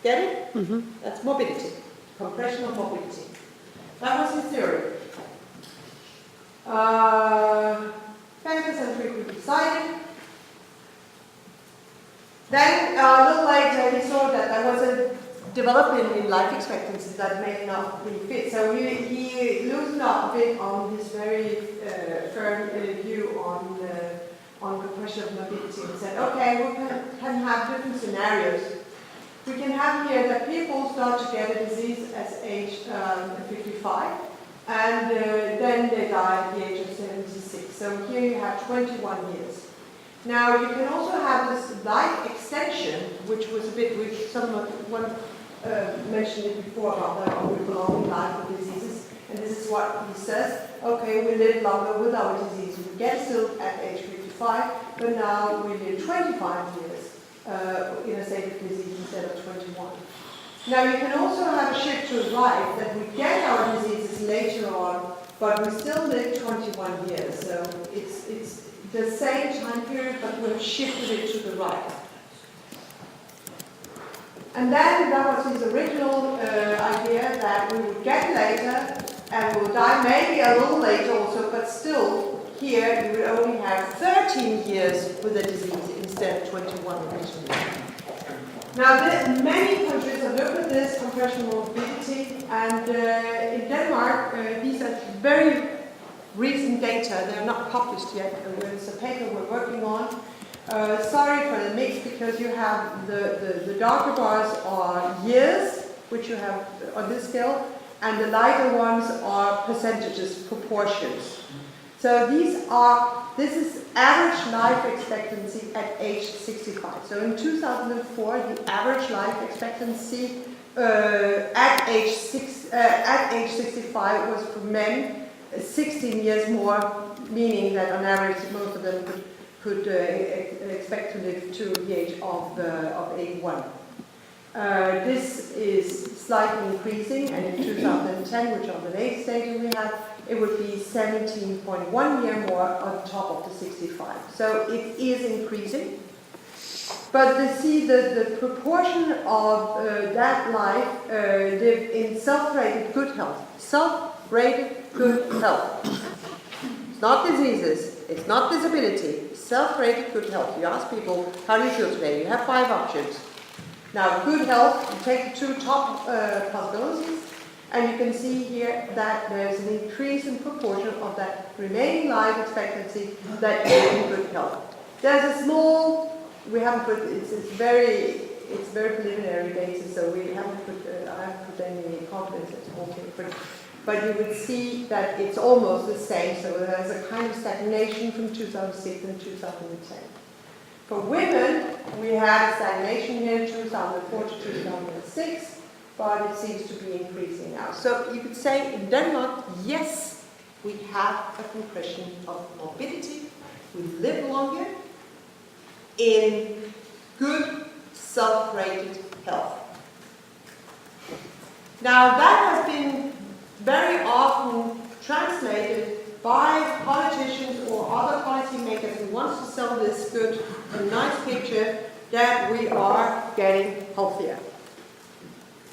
Get it? Mm-hmm. That's morbidity, compression of morbidity. That was his theory. Factors and frequently cited. Then a little later he saw that there was a development in life expectancy that may not really fit. So he loosened up a bit on his very firm view on compression of morbidity and said, okay, we can have different scenarios. We can have here that people start to get a disease at age 55, and then they die at the age of 76. So here you have 21 years. Now you can also have this life extension, which was a bit, which someone mentioned it before about the prolonging life of diseases. And this is what he says, okay, we live longer with our disease. We get still at age 55, but now we live 25 years in a state of disease instead of 21. Now you can also have a shift to the right, that we get our diseases later on, but we still live 21 years. So it's the same time period, but we've shifted it to the right. And then that was his original idea that we would get later and we would die maybe a little later also, but still here you would only have 13 years with the disease instead of 21 originally. Now many countries have looked at this compression morbidity, and in Denmark these are very recent data. They're not published yet. It's a paper we're working on. Sorry for the mix, because you have the darker bars are years, which you have on this scale, and the lighter ones are percentages, proportions. So this is average life expectancy at age 65. So in 2004, the average life expectancy at age 65 was for men 16 years more, meaning that on average most of them could expect to live to the age of 81. This is slightly increasing, and in 2010, which are the latest data we have, it would be 17.1 year more on top of the 65. So it is increasing. But you see the proportion of that life lived in self-rated good health. Self-rated good health. It's not diseases, it's not disability, self-rated good health. You ask people, how do you feel today? You have 5 options. Now, good health, you take the 2 top possibilities, and you can see here that there's an increase in proportion of that remaining life expectancy that is in good health. There's a small, we haven't put, it's very preliminary data, so we haven't put, I haven't put any confidence at all here, but you would see that it's almost the same, so there's a kind of stagnation from 2006 and 2010. For women, we had a stagnation here 2004 to 2006, but it seems to be increasing now. So you could say in Denmark, yes, we have a compression of morbidity. We live longer in good self-rated health. Now that has been very often translated by politicians or other policymakers who want to sell this good and nice picture that we are getting healthier.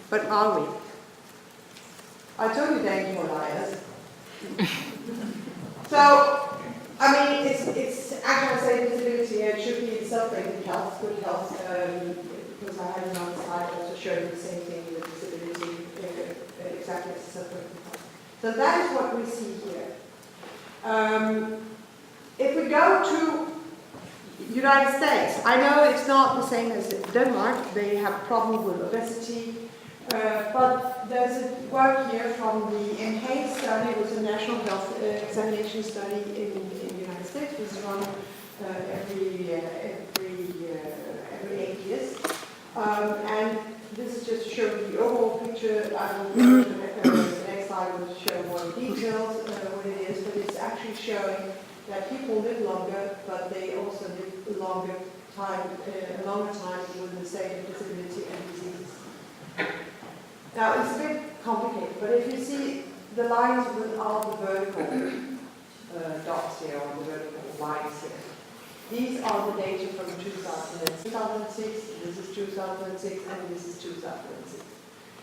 But are we? I told you they were liars. So, I mean, it's actually, I say disability, it should be self-rated health, good health, because I had another slide also showing the same thing with disability, exactly as self-rated health. So that is what we see here. If we go to United States, I know it's not the same as Denmark. They have problems with obesity, but there's a work here from the ENHANCE study, which is a national health examination study in the United States. It's run every 8 years, and this is just showing the overall picture. I will go to the next slide will show more details what it is, but it's actually showing that people live longer, but they also live a longer time with the same disability and diseases. Now it's a bit complicated, but if you see the lines with all the vertical dots here, or the vertical lines here, These are the data from 2006, this is 2006, and this is 2006.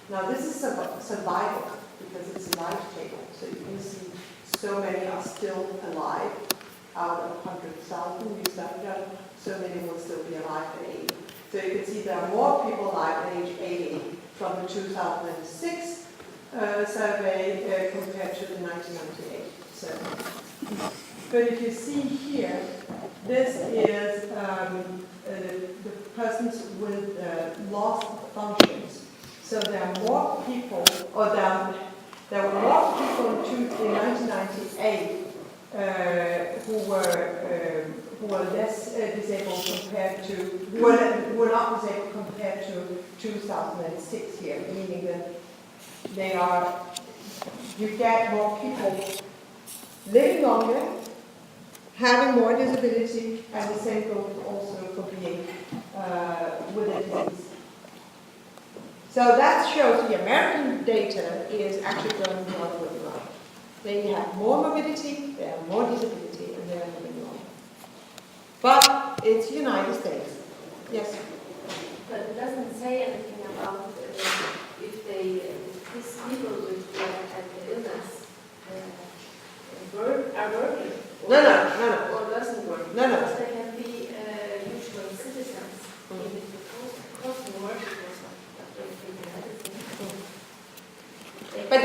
Now this is survival, because it's a life table, so you can see so many are still alive. Out of 100,000 we started out, so many will still be alive at 80. So you can see there are more people alive at age 80 from the 2006 survey compared to the 1998 survey. But if you see here, this is the persons with lost functions. So there are more people, or there were more people in 1998 who were less disabled compared to, who were not disabled compared to 2006 here, meaning that you get more people living longer, having more disability, and the same goes also for being with a disease. So that shows the American data is actually going the other way around. They have more morbidity, they have more disability, and they are living longer. But it's United States. Yes? But it doesn't say anything about if these people with the illness are working. No. Or doesn't work. No. Because they can be usual citizens. Even if it costs more because of the But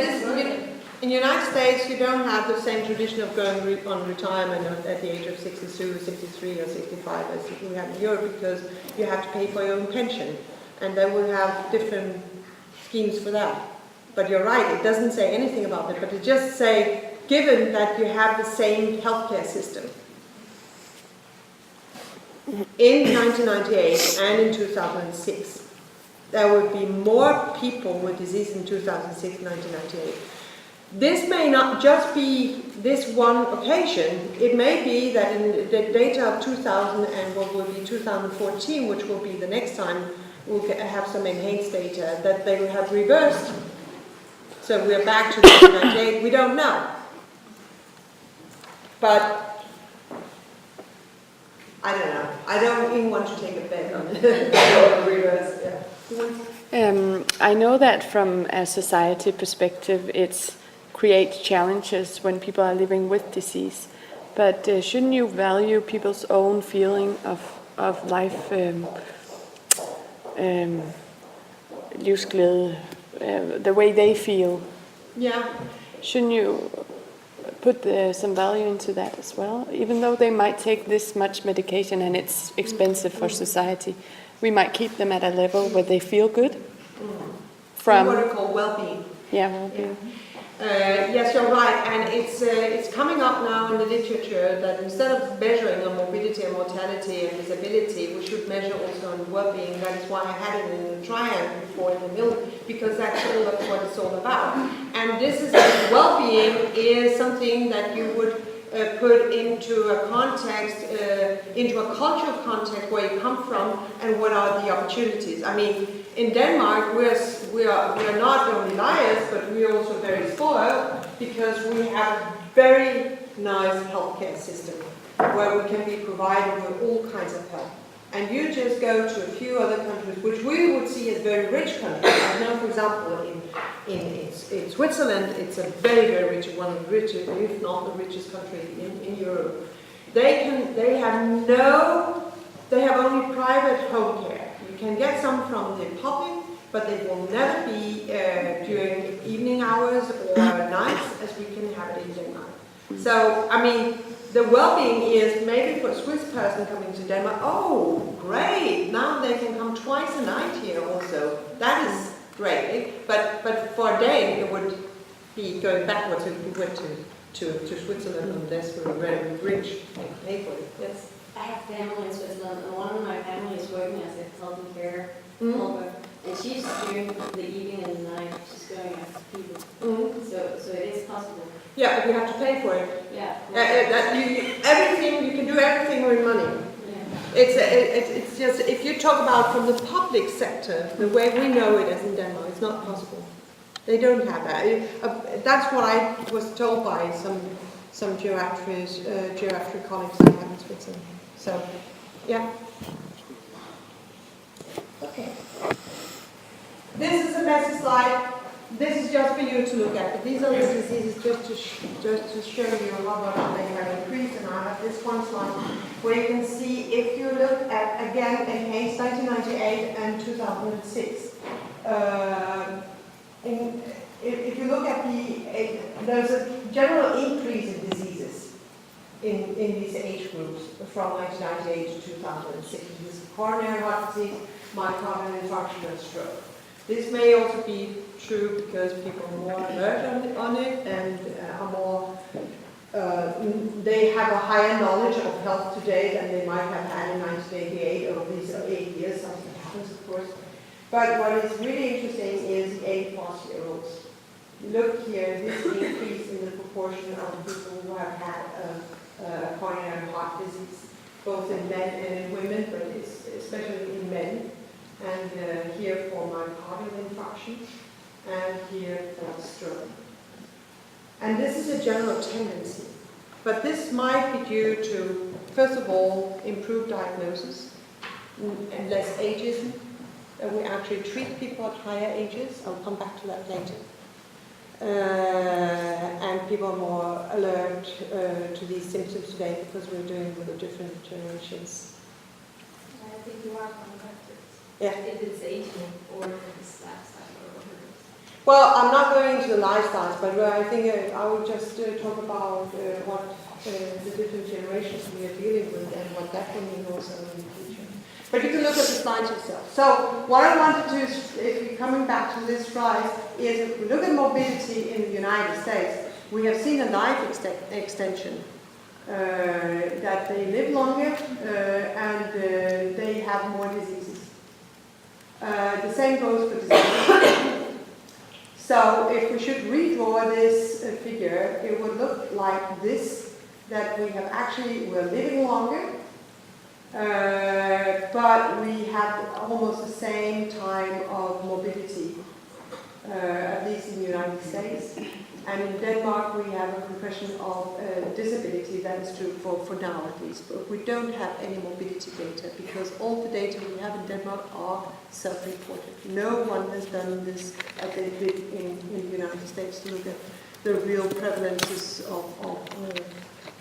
in the United States, you don't have the same tradition of going on retirement at the age of 62, 63, or 65 as we have in Europe, because you have to pay for your own pension, and they will have different schemes for that. But you're right, it doesn't say anything about it, but it just say, given that you have the same healthcare system in 1998 and in 2006, there would be more people with disease in 2006, 1998. This may not just be this one occasion. It may be that in the data of 2000 and what will be 2014, which will be the next time we'll have some enhanced data, that they will have reversed. So we're back to 1998. We don't know. But I don't know. I don't even want to take a bet on it. Reverse, yeah. I know that from a society perspective, it creates challenges when people are living with disease. But shouldn't you value people's own feeling of life, livsglæde, the way they feel? Yeah. Shouldn't you put some value into that as well? Even though they might take this much medication and it's expensive for society, we might keep them at a level where they feel good. From what are called well-being. Yeah, well-being. Yes, you're right, and it's coming up now in the literature that instead of measuring on morbidity and mortality and disability, we should measure also on well-being. That is why I had it in the triad before in the middle, because that's what it's all about. And this is well-being is something that you would put into a context, into a cultural context where you come from and what are the opportunities. I mean, in Denmark, we are not only liars, but we are also very spoiled because we have a very nice healthcare system where we can be provided with all kinds of help. And you just go to a few other countries, which we would see as very rich countries. I know, for example, in Switzerland, it's a very, very rich, one of the richest, if not the richest country in Europe. They have only private home care. You can get some from the public, but they will never be during evening hours or nights as we can have it in Denmark. So, I mean, the well-being is maybe for a Swiss person coming to Denmark, oh, great, now they can come twice a night here also. That is great. But for a day, it would be going backwards if we went to Switzerland unless we were very rich and pay for it. Yes. I have family in Switzerland, and one of my family is working as a health care helper, and she's doing the evening and the night. She's going after people. So it is possible. Yeah, but you have to pay for it. Yeah. You can do everything with money. Yeah. It's just, if you talk about from the public sector, the way we know it as in Denmark, it's not possible. They don't have that. That's what I was told by some geriatric colleagues I have in Switzerland. So, yeah. Okay. This is a messy slide. This is just for you to look at. But these are the diseases just to show you how much they have increased. And I have this one slide where you can see if you look at, again, against 1998 and 2006. If you look at there's a general increase in diseases in these age groups from 1998 to 2006. This is coronary heart disease, myocardial infarction, and stroke. This may also be true because people are more alert on it and are more, they have a higher knowledge of health today than they might have had in 1988 over these 8 years. Something happens, of course. But what is really interesting is the 80+-year-olds. Look here, this increase in the proportion of people who have had coronary heart disease, both in men and in women, but it's especially in men. And here for myocardial infarction, and here for stroke. And this is a general tendency. But this might be due to, first of all, improved diagnosis, and less ageism. We actually treat people at higher ages. I'll come back to that later. And people are more alert to these symptoms today because we're doing with the different generations. I think you are coming back to it. Yeah. If it's aging or if it's lifestyle or whatever. Well, I'm not going into the lifestyles, but I think I will just talk about what the different generations we are dealing with and what that will mean also in the future. But you can look at the slides yourself. So what I wanted to, if we're coming back to this slide, is if we look at mobility in the United States, we have seen a life extension. That they live longer and they have more diseases. The same goes for disease. So if we should redraw this figure, it would look like this, that we have actually, we're living longer, but we have almost the same time of mobility, at least in the United States. And in Denmark, we have a compression of disability, that is true for now at least. But we don't have any mobility data because all the data we have in Denmark are self-reported. No one has done this as they did in the United States to look at the real prevalences of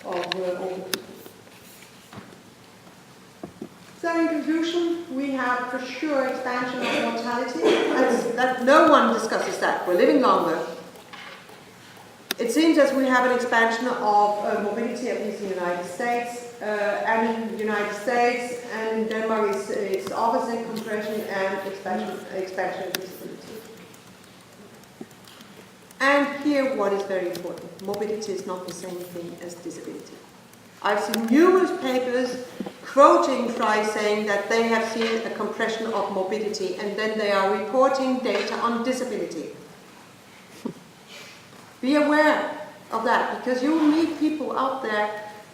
older people. So in conclusion, we have for sure expansion of mortality. That no one discusses that. We're living longer. It seems as we have an expansion of mobility, at least in the United States, and in the United States and in Denmark it's opposite, compression and expansion of disability. And here what is very important, mobility is not the same thing as disability. I've seen numerous papers quoting Fry saying that they have seen a compression of mobility and then they are reporting data on disability. Be aware of that, because you will meet people out there,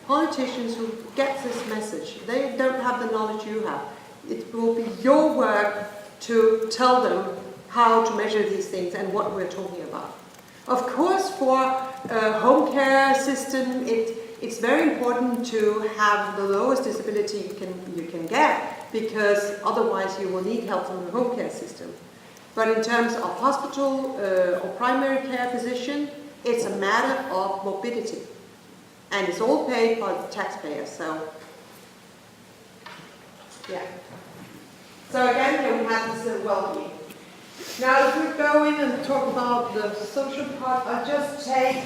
politicians who get this message. They don't have the knowledge you have. It will be your work to tell them how to measure these things and what we're talking about. Of course, for a home care system, it's very important to have the lowest disability you can get, because otherwise you will need help from the home care system. But in terms of hospital or primary care physician, it's a matter of mobility. And it's all paid by the taxpayer, so yeah. So again, here we have this well-being. Now if we go in and talk about the social part, I'll just take,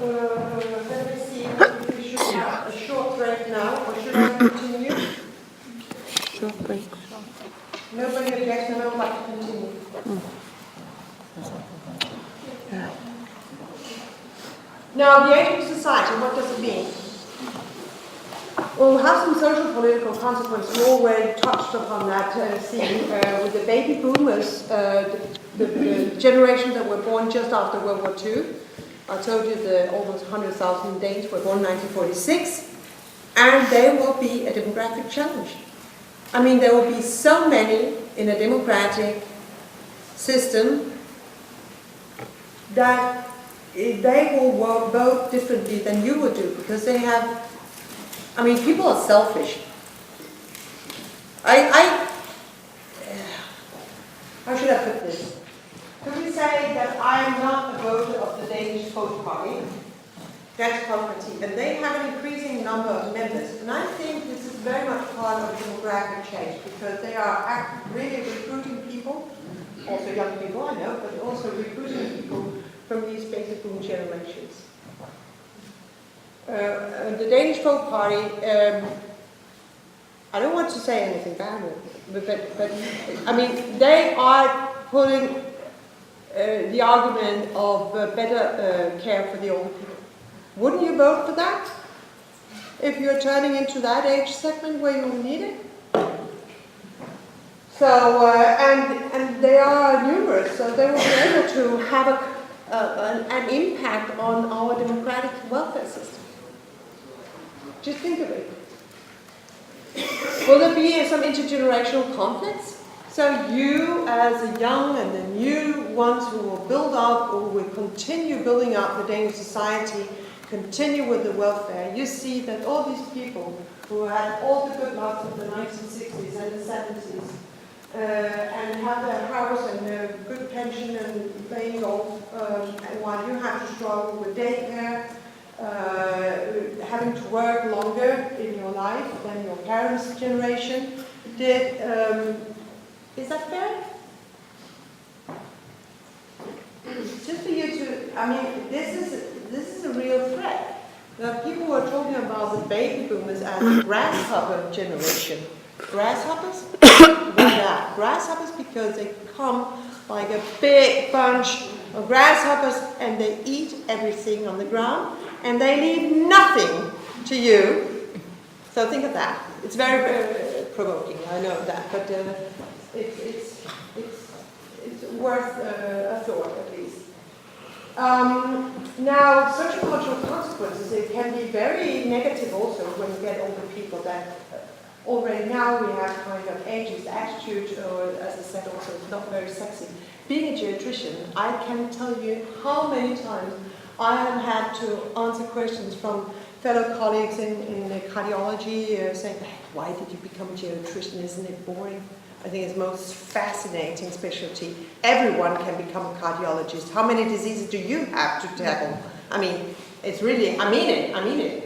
let me see if we should have a short break now, or should I continue? Short break. Nobody objects, and I would like to continue. Yeah. Now, the aging society, what does it mean? Well, we have some social political consequences. We already touched upon that scene with the baby boomers, the generation that were born just after World War II. I told you that almost 100,000 Danes were born in 1946, and they will be a demographic challenge. I mean, there will be so many in a democratic system that they will vote differently than you would do, because they have, I mean, people are selfish. how should I put this? Could we say that I am not a voter of the Danish Folk Party, Dansk Folkeparti, and they have an increasing number of members. And I think this is very much part of demographic change because they are really recruiting people, also young people, I know, but also recruiting people from these baby boom generations. The Danish Folk Party, I don't want to say anything bad, but I mean, they are putting the argument of better care for the old people. Wouldn't you vote for that? If you're turning into that age segment where you need it? So, and they are numerous, so they will be able to have an impact on our democratic welfare system. Just think of it. Will there be some intergenerational conflicts? So you, as a young and the new ones who will build up or will continue building up the Danish society, continue with the welfare, you see that all these people who had all the good luck of the 1960s and the 70s and have their house and a good pension and playing golf, and while you have to struggle with daycare, having to work longer in your life than your parents' generation did. Is that fair? Just for you to, I mean, this is a real threat. People were talking about the baby boomers as a grasshopper generation. Grasshoppers? Why that? Grasshoppers because they come like a big bunch of grasshoppers and they eat everything on the ground and they leave nothing to you. So think of that. It's very, very provoking, I know that, but it's worth a thought at least. Now, social cultural consequences, it can be very negative also when you get older people that already now we have kind of ageist attitude, or as I said also, it's not very sexy. Being a geriatrician, I can tell you how many times I have had to answer questions from fellow colleagues in cardiology saying, why did you become a geriatrician? Isn't it boring? I think it's the most fascinating specialty. Everyone can become a cardiologist. How many diseases do you have to tackle? I mean, it's really, I mean it.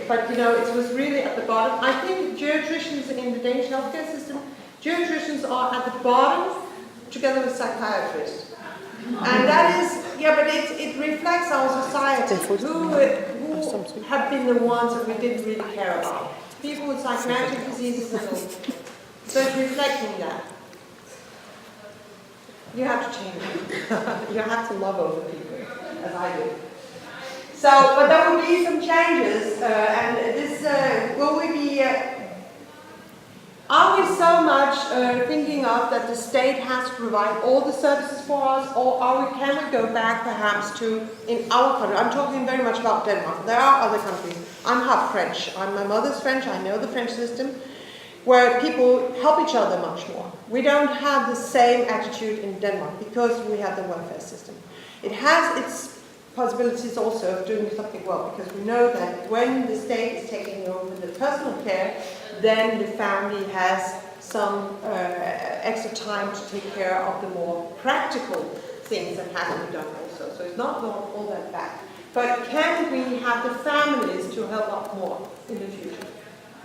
But you know, it was really at the bottom. I think geriatricians in the Danish healthcare system, geriatricians are at the bottom together with psychiatrists. And that is, yeah, but it reflects our society, who have been the ones that we didn't really care about. People with psychiatric diseases and all. So it's reflecting that. You have to change it. You have to love older people, as I do. So, but there will be some changes, and this, will we be, are we so much thinking of that the state has to provide all the services for us, or can we go back perhaps to, in our country, I'm talking very much about Denmark, there are other countries, I'm half French, my mother's French, I know the French system, where people help each other much more. We don't have the same attitude in Denmark because we have the welfare system. It has its possibilities also of doing something well, because we know that when the state is taking over the personal care, then the family has some extra time to take care of the more practical things that have to be done also. So it's not all that bad. But can we have the families to help out more in the future?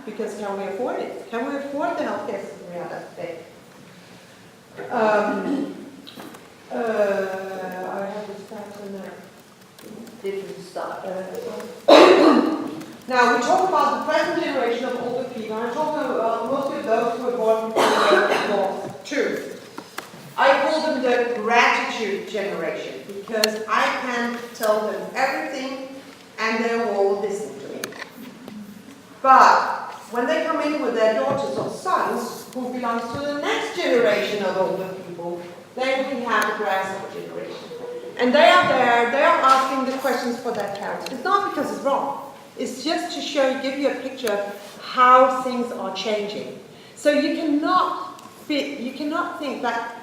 Because can we afford it? Can we afford the healthcare system we have today? I have to start on that. Didn't start. Now, we talk about the present generation of older people. I'm talking about mostly of those who were born before World War II. I call them the gratitude generation because I can tell them everything and they will listen to me. But when they come in with their daughters or sons who belongs to the next generation of older people, then we have the grasshopper generation. And they are there, they are asking the questions for their parents. It's not because it's wrong. It's just to give you a picture of how things are changing. So you cannot think that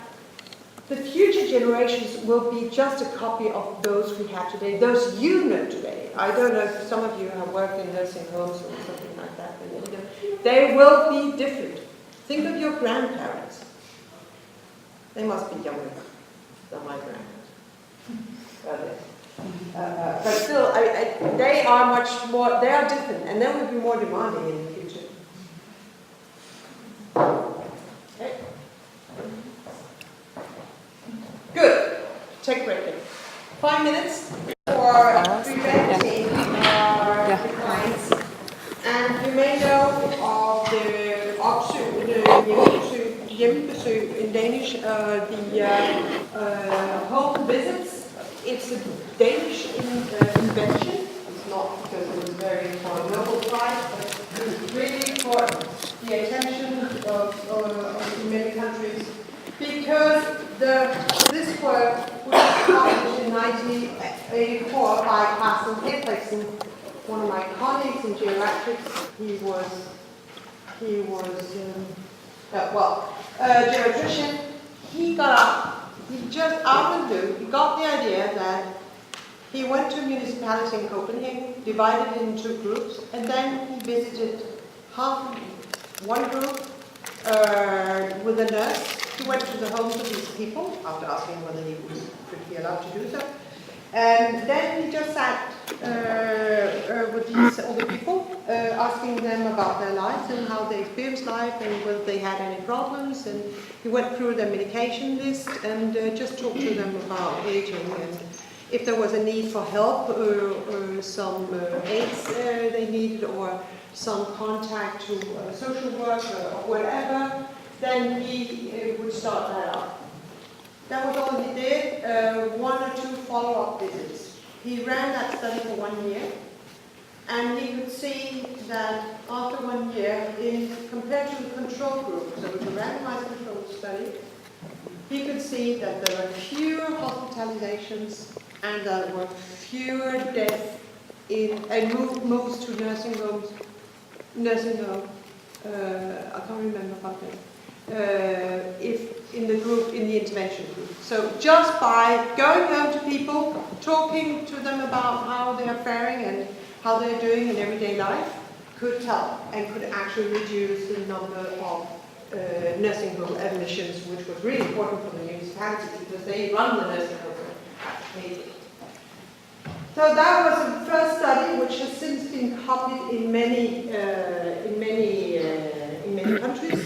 the future generations will be just a copy of those we have today, those you know today. I don't know if some of you have worked in nursing homes or something like that. They will be different. Think of your grandparents. They must be younger than my grandparents. But still, they are much more, they are different, and they will be more demanding in the future. Okay. Good. Take a break. 5 minutes for preventing our declines. And you may know of the hjemmebesøg in Danish, the home visits. It's a Danish invention. It's not because it was very for a Nobel Prize, but it's really for the attention of many countries. Because this work was published in 1984 by Carsten Hendriksen, one of my colleagues in geriatrics. He was geriatrician. He got up. He just out of the blue, he got the idea that he went to a municipality in Copenhagen, divided it into groups, and then he visited one group with a nurse. He went to the homes of these people after asking whether he could be allowed to do so. And then he just sat with these older people, asking them about their lives and how they experienced life and whether they had any problems. And he went through their medication list and just talked to them about aging and if there was a need for help or some aids they needed or some contact to social work or whatever, then he would start that up. That was all he did, 1 or 2 follow-up visits. He ran that study for 1 year, and he could see that after 1 year, compared to the control group, so it was a randomized control study, he could see that there were fewer hospitalizations and there were fewer deaths and moves to nursing home, I can't remember about that. If in the intervention group. So just by going home to people, talking to them about how they are faring and how they're doing in everyday life, could help and could actually reduce the number of nursing home admissions, which was really important for the municipalities because they run the nursing home. So that was the first study, which has since been copied in many countries.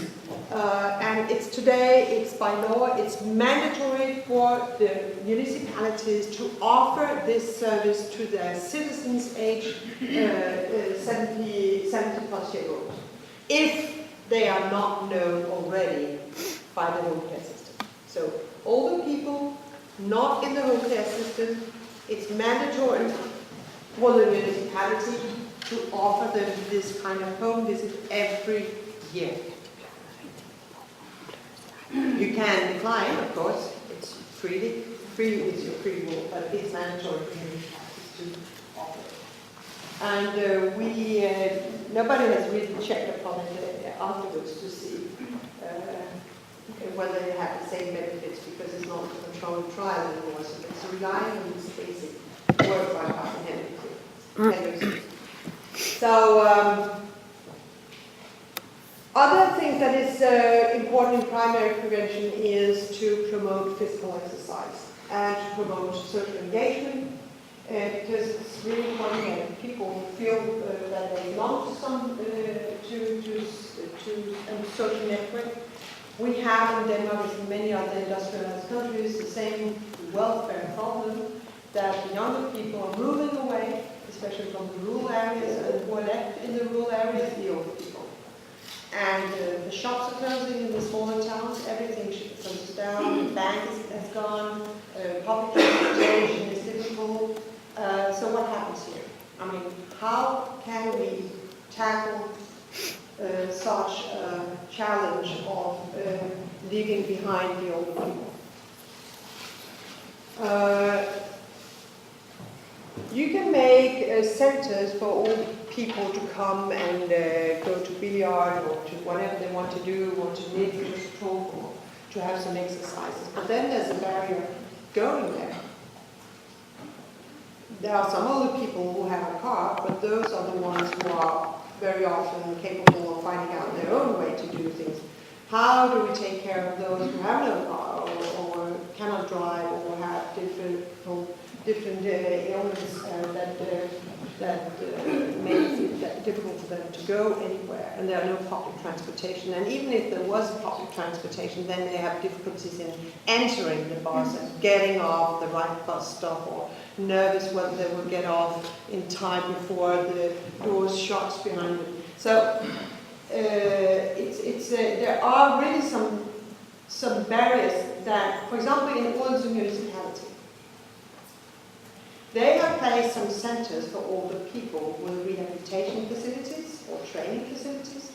And it's by law, it's mandatory for the municipalities to offer this service to their citizens aged 70 plus years old, if they are not known already by the home care system. So older people not in the home care system, it's mandatory for the municipality to offer them this kind of home visit every year. You can decline, of course, it's free with your free will, but it's mandatory for municipalities to offer it. And nobody has really checked upon it afterwards to see whether they have the same benefits because it's not a controlled trial anymore, so it's relying on this basic work by Carsten Hendriksen. So, other things that is important in primary prevention is to promote physical exercise and to promote social engagement because it's really important that people feel that they belong to some social network. We have in Denmark, as in many other industrialized countries, the same welfare problem that the younger people are moving away, especially from the rural areas, and who are left in the rural areas, the older people. And the shops are closing in the smaller towns, everything closes down, the bank has gone, public transportation is difficult. So what happens here? I mean, how can we tackle such a challenge of leaving behind the older people? You can make centers for all people to come and go to billiard or to whatever they want to do, or to knit, or to talk, or to have some exercises. But then there's a barrier going there. There are some older people who have a car, but those are the ones who are very often capable of finding out their own way to do things. How do we take care of those who have no car or cannot drive or have different illnesses that makes it difficult for them to go anywhere, and there are no public transportation. And even if there was public transportation, then they have difficulties in entering the bus and getting off the right bus stop, or nervous whether they will get off in time before the doors shut behind them. So there are really some barriers that, for example, in Odense municipality, they have placed some centers for older people with rehabilitation facilities or training facilities,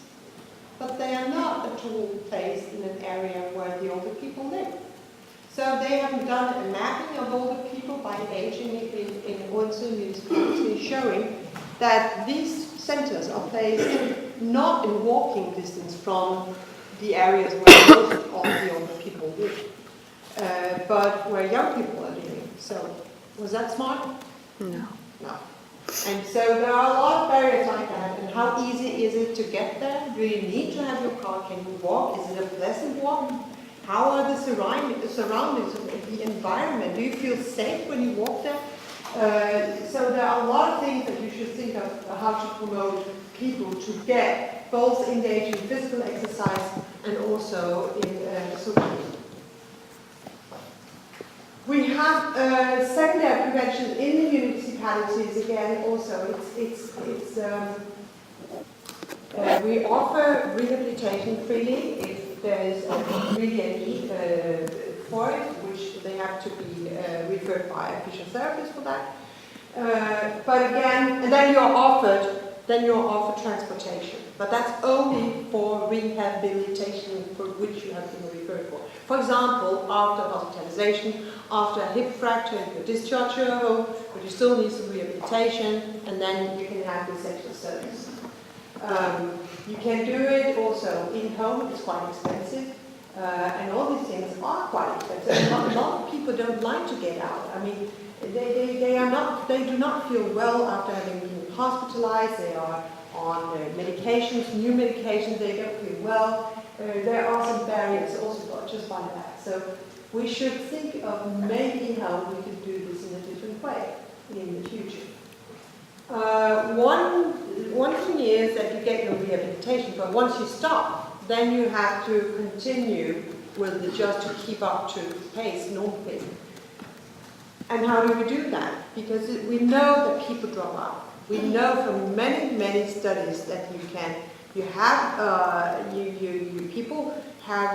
but they are not at all placed in an area where the older people live. So they have done a mapping of older people by age in Odense municipality, showing that these centers are placed not in walking distance from the areas where most of the older people live, but where young people are living. So, was that smart? No. No. And so there are a lot of barriers like that. And how easy is it to get there? Do you need to have your car? Can you walk? Is it a pleasant walk? How are the surroundings of the environment? Do you feel safe when you walk there? So there are a lot of things that you should think of how to promote people to get both engaged in physical exercise and also in social. We have secondary prevention in the municipalities again. Also, we offer rehabilitation freely if there is really a need for it, which they have to be referred by a physiotherapist for that. But again, and then you're offered transportation, but that's only for rehabilitation for which you have been referred for. For example, after hospitalization, after a hip fracture, you discharge your home, but you still need some rehabilitation, and then you can have the essential service. You can do it also in home. It's quite expensive, and all these things are quite expensive. A lot of people don't like to get out. I mean, they do not feel well after having been hospitalized. They are on medications, new medications. They don't feel well. There are some barriers also just by that. So we should think of maybe how we could do this in a different way in the future. One thing is that you get your rehabilitation, but once you stop, then you have to continue with the just to keep up to pace, normal pace. And how do we do that? Because we know that people drop out. We know from many studies that people have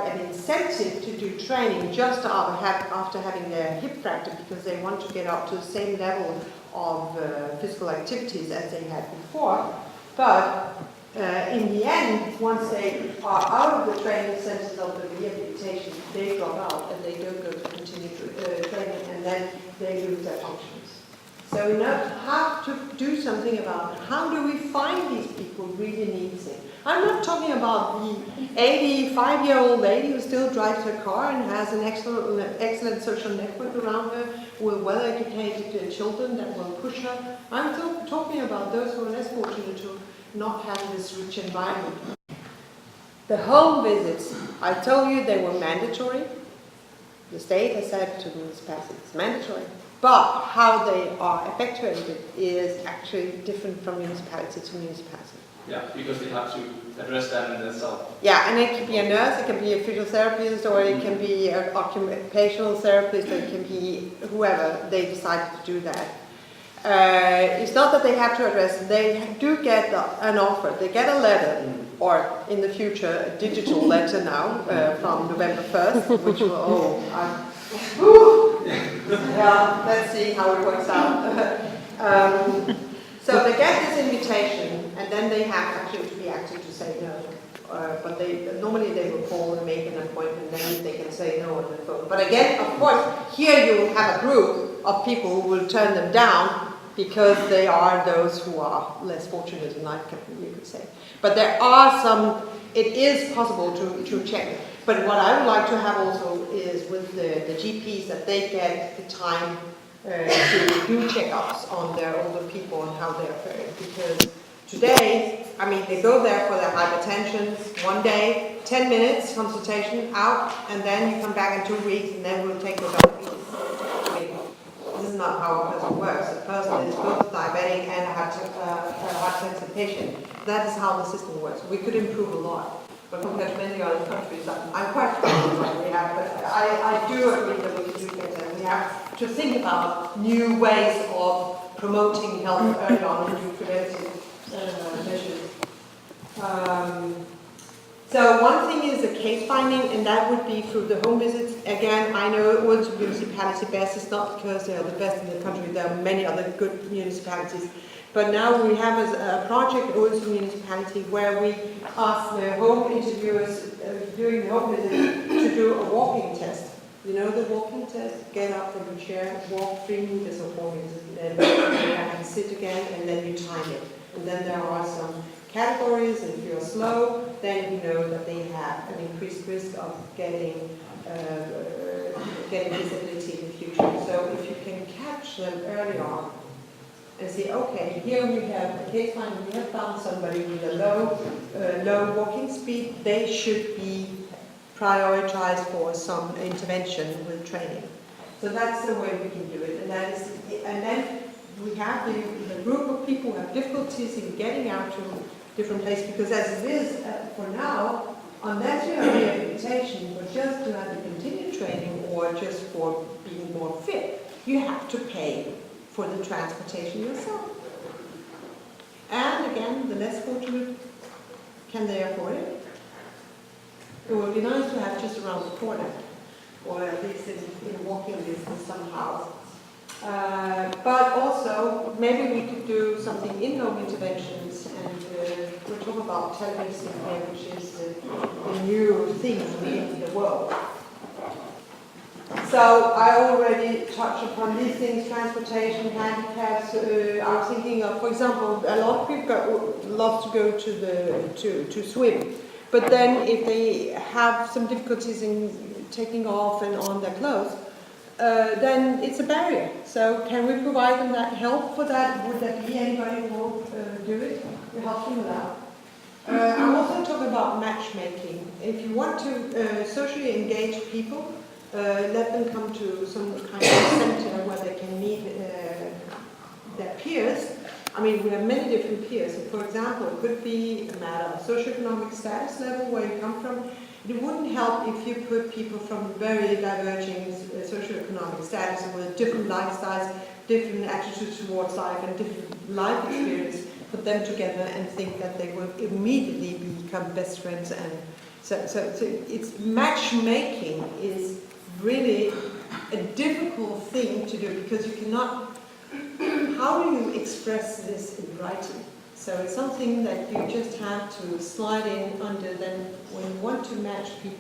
an incentive to do training just after having their hip fracture, because they want to get up to the same level of physical activities as they had before. But in the end, once they are out of the training centers of the rehabilitation, they drop out and they don't go to continue training, and then they lose their functions. So we now have to do something about how do we find these people who really need things. I'm not talking about the 85-year-old lady who still drives her car and has an excellent social network around her with well-educated children that will push her. I'm talking about those who are less fortunate to not have this rich environment. The home visits, I told you they were mandatory. The state has said to the municipalities it's mandatory. But how they are effectuated is actually different from municipality to municipality. Yeah, because they have to address them themselves. Yeah, and it can be a nurse, it can be a physiotherapist, or it can be an occupational therapist, or it can be whoever they decide to do that. It's not that they have to address it, they do get an offer, they get a letter, or in the future a digital letter now from November 1st, which will, yeah, let's see how it works out. So they get this invitation, and then they have actually to be active to say no. But normally they will call and make an appointment, and then they can say no on the phone. But again, of course, here you will have a group of people who will turn them down because they are those who are less fortunate in life, you could say. But there are some, it is possible to check. But what I would like to have also is with the GPs that they get the time to do checkups on their older people and how they are faring, because Today, I mean, they go there for their hypertension, one day, 10 minutes consultation, out, and then you come back in 2 weeks, and then we'll take the diabetes. I mean, this is not how a person works. A person is both diabetic and a hypertensive patient. That is how the system works. We could improve a lot. But compared to many other countries, I'm quite proud of what we have, but I do agree that we can do things, and we have to think about new ways of promoting health early on and do preventive measures. So one thing is the case finding, and that would be through the home visits. Again, I know Odense municipality best. It's not because they are the best in the country. There are many other good municipalities. But now we have a project at Odense municipality where we ask the home interviewers during the home visit to do a walking test. You know the walking test? Get up from a chair, walk 3 meters or 4 meters, and then sit again, and then you time it. And then there are some categories, and if you're slow, then you know that they have an increased risk of getting disability in the future. So if you can catch them early on and say, okay, here we have a case finding, we have found somebody with a low walking speed, they should be prioritized for some intervention with training. So that's the way we can do it, and then we have the group of people who have difficulties in getting out to different places, because as it is for now, unless you have rehabilitation or just to have the continued training or just for being more fit, you have to pay for the transportation yourself. And again, the less fortunate, can they afford it? It would be nice to have just around the corner, or at least in walking distance somehow. But also, maybe we could do something in-home interventions, and we're talking about telemedicine here, which is the new thing in the world. So I already touched upon these things: transportation, handicaps. I was thinking of, for example, a lot of people love to go to swim, but then if they have some difficulties in taking off and on their clothes, then it's a barrier. So can we provide them that help for that? Would there be anybody who will do it? We help them with that. I'm also talking about matchmaking. If you want to socially engage people, let them come to some kind of center where they can meet their peers. I mean, we have many different peers. So for example, it could be a matter of socioeconomic status level, where you come from. It wouldn't help if you put people from very diverging socioeconomic status with different lifestyles, different attitudes towards life, and different life experience, put them together and think that they will immediately become best friends. And so it's matchmaking is really a difficult thing to do, because you cannot, how do you express this in writing? So it's something that you just have to slide in under. Then when you want to match people